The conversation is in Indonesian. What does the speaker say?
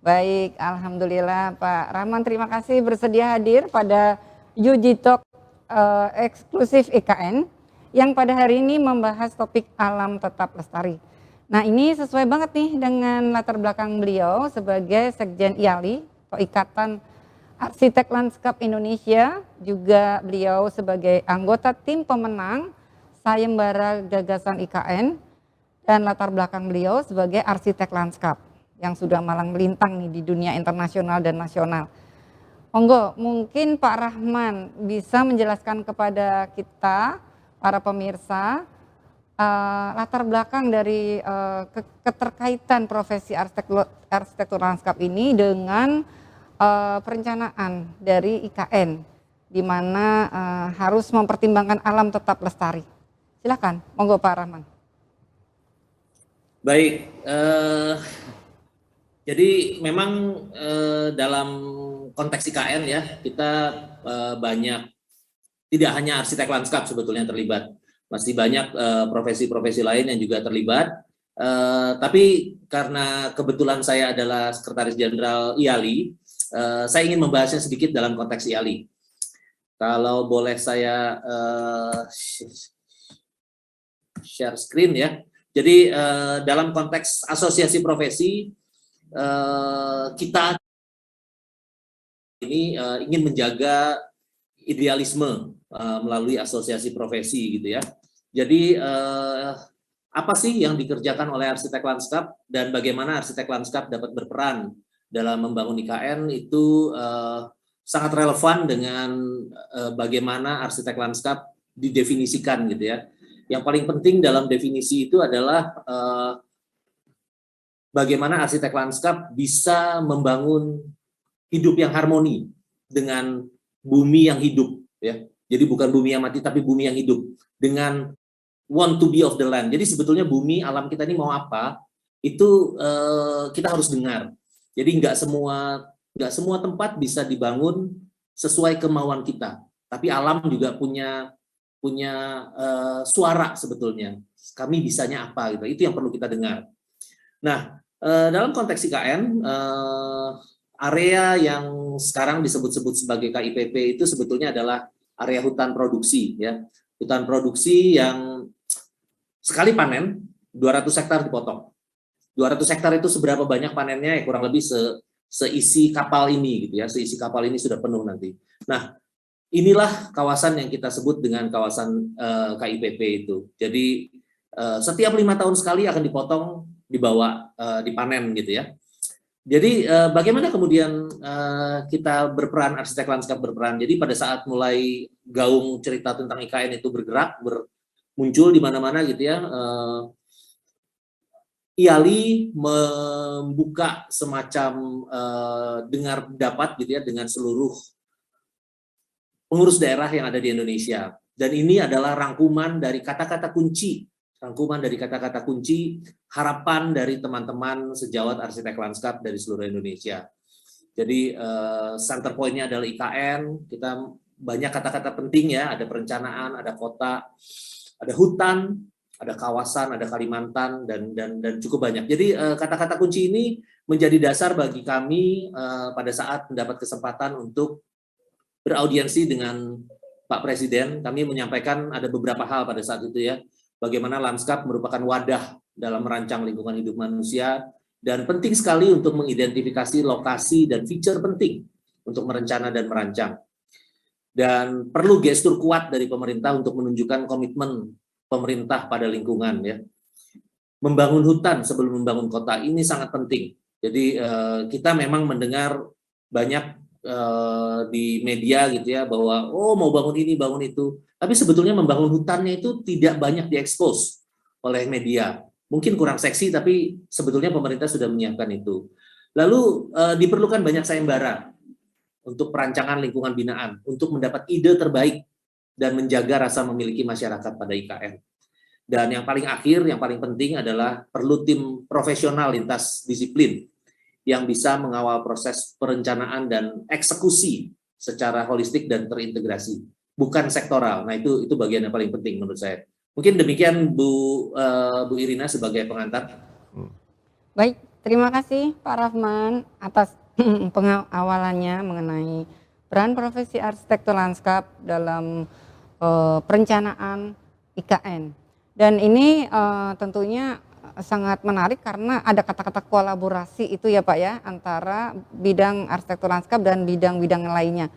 Baik, alhamdulillah Pak Rahman, terima kasih bersedia hadir pada Yuji Talk eksklusif IKN yang pada hari ini membahas topik alam tetap lestari. Nah, ini sesuai banget nih dengan latar belakang beliau sebagai Sekjen IALI atau Ikatan Arsitek Lanskap Indonesia, juga beliau sebagai anggota tim pemenang Sayembara Gagasan IKN, dan latar belakang beliau sebagai arsitek lanskap yang sudah malang melintang nih di dunia internasional dan nasional. Monggo, mungkin Pak Rahman bisa menjelaskan kepada kita, para pemirsa, latar belakang dari keterkaitan profesi arsitektur lanskap ini dengan perencanaan dari IKN, di mana harus mempertimbangkan alam tetap lestari. Silakan, monggo Pak Rahman. Baik, jadi memang dalam konteks IKN ya, kita banyak, tidak hanya arsitek lanskap sebetulnya terlibat, masih banyak profesi-profesi lain yang juga terlibat. Tapi karena kebetulan saya adalah Sekretaris Jenderal IALI, saya ingin membahasnya sedikit dalam konteks IALI. Kalau boleh saya share screen ya. Jadi dalam konteks asosiasi profesi, kita ini ingin menjaga idealisme melalui asosiasi profesi gitu ya. Jadi apa sih yang dikerjakan oleh arsitek lanskap dan bagaimana arsitek lanskap dapat berperan dalam membangun IKN itu sangat relevan dengan bagaimana arsitek lanskap didefinisikan gitu ya. Yang paling penting dalam definisi itu adalah bagaimana arsitek lanskap bisa membangun hidup yang harmoni dengan bumi yang hidup ya. Jadi bukan bumi yang mati tapi bumi yang hidup dengan want to be of the land. Jadi sebetulnya bumi alam kita ini mau apa itu kita harus dengar. Jadi nggak semua tempat bisa dibangun sesuai kemauan kita. Tapi alam juga punya suara sebetulnya. Kami bisanya apa gitu. Itu yang perlu kita dengar. Nah, dalam konteks IKN, area yang sekarang disebut-sebut sebagai KIPP itu sebetulnya adalah area hutan produksi ya. Hutan produksi yang sekali panen 200 hektar dipotong. 200 hektar itu seberapa banyak panennya? Ya kurang lebih seisi kapal ini gitu ya. Seisi kapal ini sudah penuh nanti. Nah, inilah kawasan yang kita sebut dengan kawasan KIPP itu. Jadi setiap 5 tahun sekali akan dipotong, dibawa, dipanen gitu ya. Jadi bagaimana kemudian kita berperan, arsitek lanskap berperan. Jadi pada saat mulai gaung cerita tentang IKN itu bergerak, muncul di mana-mana gitu ya, IALI membuka semacam dengar pendapat gitu ya dengan seluruh pengurus daerah yang ada di Indonesia. Dan ini adalah rangkuman dari kata-kata kunci, harapan dari teman-teman sejawat arsitek lanskap dari seluruh Indonesia. Jadi center point-nya adalah IKN, kita banyak kata-kata penting ya, ada perencanaan, ada kota, ada hutan, ada kawasan, ada Kalimantan, dan cukup banyak. Jadi kata-kata kunci ini menjadi dasar bagi kami pada saat mendapat kesempatan untuk beraudiensi dengan Pak Presiden. Kami menyampaikan ada beberapa hal pada saat itu ya, bagaimana lanskap merupakan wadah dalam merancang lingkungan hidup manusia, dan penting sekali untuk mengidentifikasi lokasi dan feature penting untuk merencana dan merancang. Dan perlu gestur kuat dari pemerintah untuk menunjukkan komitmen pemerintah pada lingkungan ya. Membangun hutan sebelum membangun kota ini sangat penting. Jadi kita memang mendengar banyak di media gitu ya bahwa mau bangun ini, bangun itu. Tapi sebetulnya membangun hutannya itu tidak banyak diekspos oleh media. Mungkin kurang seksi tapi sebetulnya pemerintah sudah menyiapkan itu. Lalu diperlukan banyak sayembara untuk perancangan lingkungan binaan untuk mendapat ide terbaik dan menjaga rasa memiliki masyarakat pada IKN. Dan yang paling akhir, yang paling penting adalah perlu tim profesional lintas disiplin yang bisa mengawal proses perencanaan dan eksekusi secara holistik dan terintegrasi, bukan sektoral. Nah itu bagian yang paling penting menurut saya. Mungkin demikian Bu Irina sebagai pengantar. Baik, Terima kasih Pak Rahman atas pengawalannya mengenai peran profesi arsitektur lanskap dalam perencanaan IKN. Dan ini tentunya sangat menarik karena ada kata-kata kolaborasi itu ya Pak ya, antara bidang arsitektur lanskap dan bidang-bidang lainnya.